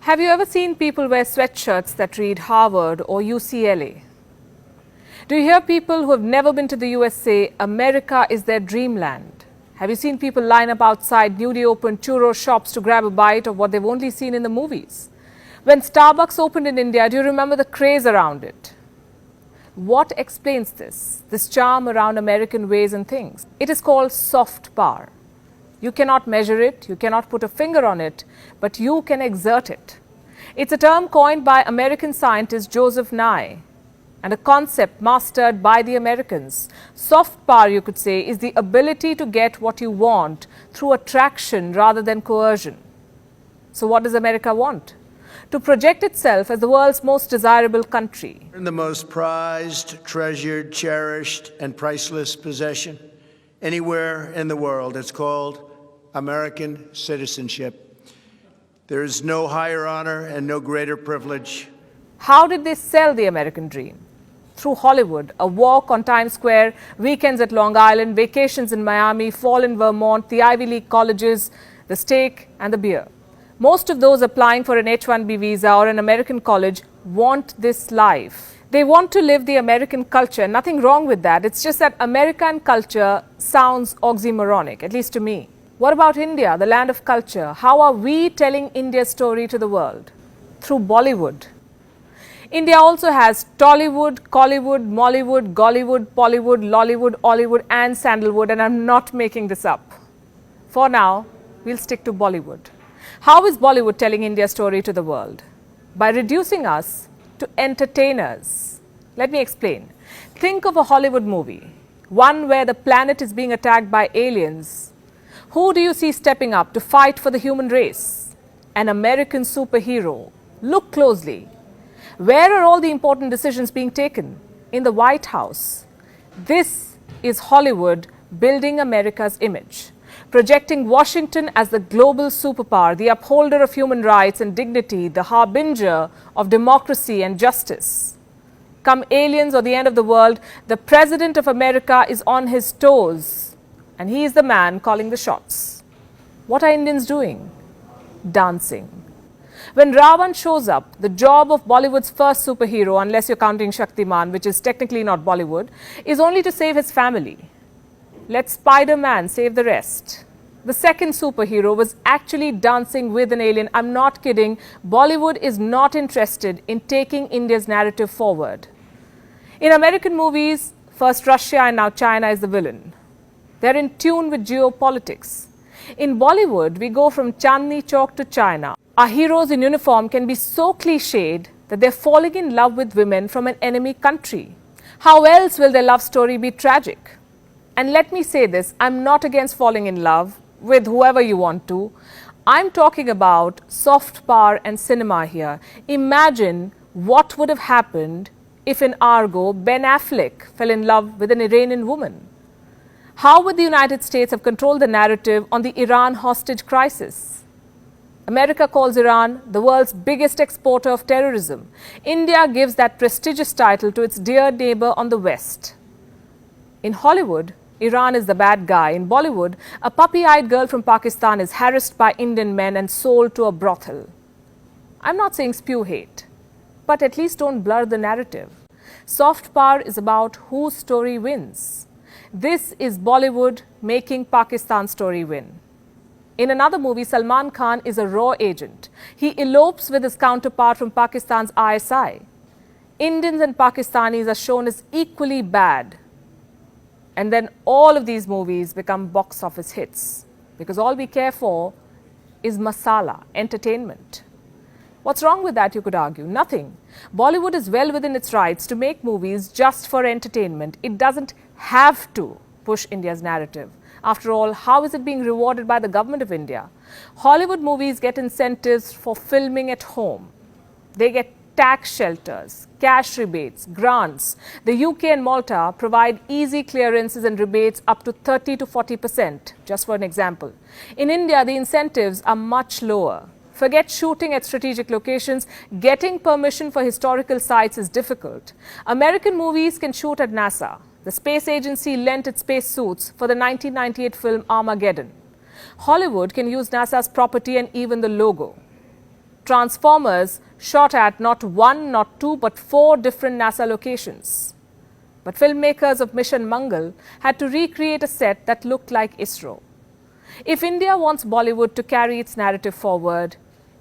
Have you ever seen people wear sweatshirts that read Harvard or UCLA? Do you hear people who have never been to the US say, America is their dreamland? Have you seen people line up outside newly opened churro shops to grab a bite of what they've only seen in the movies? When Starbucks opened in India, do you remember the craze around it? What explains this charm around American ways and things? It is called soft power. You cannot measure it, you cannot put a finger on it, but you can exert it. It's a term coined by American scientist Joseph Nye and a concept mastered by the Americans. Soft power, you could say, is the ability to get what you want through attraction rather than coercion. So what does America want? To project itself as the world's most desirable country. The most prized, treasured, cherished, and priceless possession anywhere in the world. It's called American citizenship. There is no higher honor and no greater privilege. How did they sell the American dream? Through Hollywood, a walk on Times Square, weekends at Long Island, vacations in Miami, fall in Vermont, the Ivy League colleges, the steak and the beer. Most of those applying for an H-1B visa or an American college want this life. They want to live the American culture. Nothing wrong with that. It's just that American culture sounds oxymoronic, at least to me. What about India, the land of culture? How are we telling India's story to the world? Through Bollywood. India also has Tollywood, Collywood, Mollywood, Gollywood, Pollywood, Lollywood, Ollywood and Sandalwood, and I'm not making this up. For now, we'll stick to Bollywood. How is Bollywood telling India's story to the world? By reducing us to entertainers. Let me explain. Think of a Hollywood movie, one where the planet is being attacked by aliens. Who do you see stepping up to fight for the human race? An American superhero. Look closely. Where are all the important decisions being taken? In the White House. This is Hollywood building America's image, projecting Washington as the global superpower, the upholder of human rights and dignity, the harbinger of democracy and justice. Come aliens or the end of the world, the President of America is on his toes. And he is the man calling the shots. What are Indians doing? Dancing. When Ravan shows up, the job of Bollywood's first superhero, unless you're counting Shaktiman, which is technically not Bollywood, is only to save his family. Let Spider-Man save the rest. The second superhero was actually dancing with an alien. I'm not kidding. Bollywood is not interested in taking India's narrative forward. In American movies, first Russia and now China is the villain. They're in tune with geopolitics. In Bollywood, we go from Chandni Chowk to China. Our heroes in uniform can be so cliched that they're falling in love with women from an enemy country. How else will their love story be tragic? And let me say this, I'm not against falling in love with whoever you want to. I'm talking about soft power and cinema here. Imagine what would have happened if in Argo, Ben Affleck fell in love with an Iranian woman. How would the United States have controlled the narrative on the Iran hostage crisis? America calls Iran the world's biggest exporter of terrorism. India gives that prestigious title to its dear neighbor on the West. In Hollywood, Iran is the bad guy. In Bollywood, a puppy-eyed girl from Pakistan is harassed by Indian men and sold to a brothel. I'm not saying spew hate, but at least don't blur the narrative. Soft power is about whose story wins. This is Bollywood making Pakistan's story win. In another movie, Salman Khan is a raw agent. He elopes with his counterpart from Pakistan's ISI. Indians and Pakistanis are shown as equally bad. And then all of these movies become box office hits because all we care for is masala, entertainment. What's wrong with that, you could argue? Nothing. Bollywood is well within its rights to make movies just for entertainment. It doesn't have to push India's narrative. After all, how is it being rewarded by the government of India? Hollywood movies get incentives for filming at home. They get tax shelters, cash rebates, grants. The UK and Malta provide easy clearances and rebates up to 30 to 40%, just for an example. In India, the incentives are much lower. Forget shooting at strategic locations, getting permission for historical sites is difficult. American movies can shoot at NASA. The space agency lent its spacesuits for the 1998 film Armageddon. Hollywood can use NASA's property and even the logo. Transformers shot at not one, not two, but 4 different NASA locations. But filmmakers of Mission Mangal had to recreate a set that looked like ISRO. If India wants Bollywood to carry its narrative forward,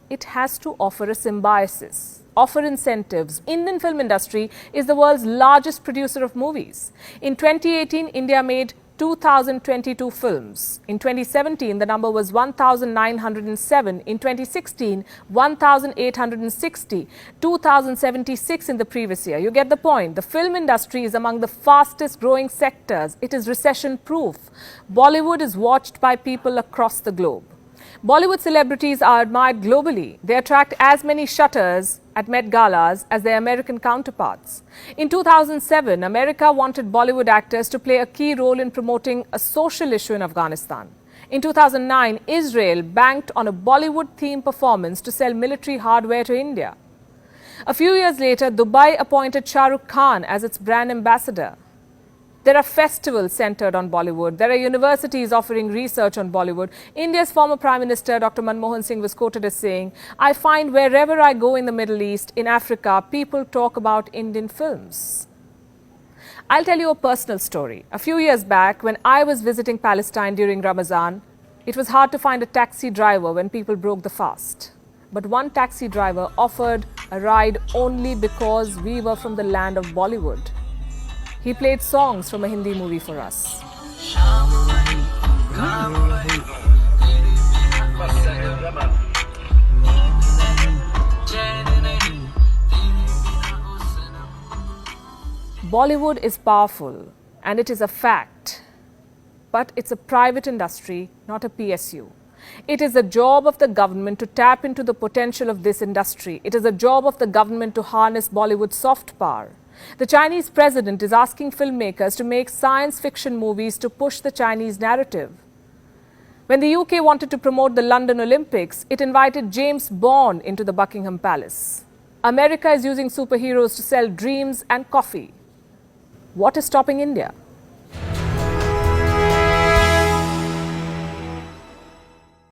it has to offer a symbiosis, offer incentives. Indian film industry is the world's largest producer of movies. In 2018, India made 2,022 films. In 2017, the number was 1,907. In 2016, 1,860. 2,076 in the previous year. You get the point. The film industry is among the fastest growing sectors. It is recession proof. Bollywood is watched by people across the globe. Bollywood celebrities are admired globally. They attract as many shutters at Met Galas as their American counterparts. In 2007, America wanted Bollywood actors to play a key role in promoting a social issue in Afghanistan. In 2009, Israel banked on a Bollywood-themed performance to sell military hardware to India. A few years later, Dubai appointed Shah Rukh Khan as its brand ambassador. There are festivals centered on Bollywood. There are universities offering research on Bollywood. India's former Prime Minister, Dr. Manmohan Singh, was quoted as saying, "I find wherever I go in the Middle East, in Africa, people talk about Indian films." I'll tell you a personal story. A few years back, when I was visiting Palestine during Ramadan, it was hard to find a taxi driver when people broke the fast. But one taxi driver offered a ride only because we were from the land of Bollywood. He played songs from a Hindi movie for us. Bollywood is powerful, and it is a fact. But it's a private industry, not a PSU. It is the job of the government to tap into the potential of this industry. It is the job of the government to harness Bollywood's soft power. The Chinese president is asking filmmakers to make science fiction movies to push the Chinese narrative. When the UK wanted to promote the London Olympics, it invited James Bond into the Buckingham Palace. America is using superheroes to sell dreams and coffee. What is stopping India?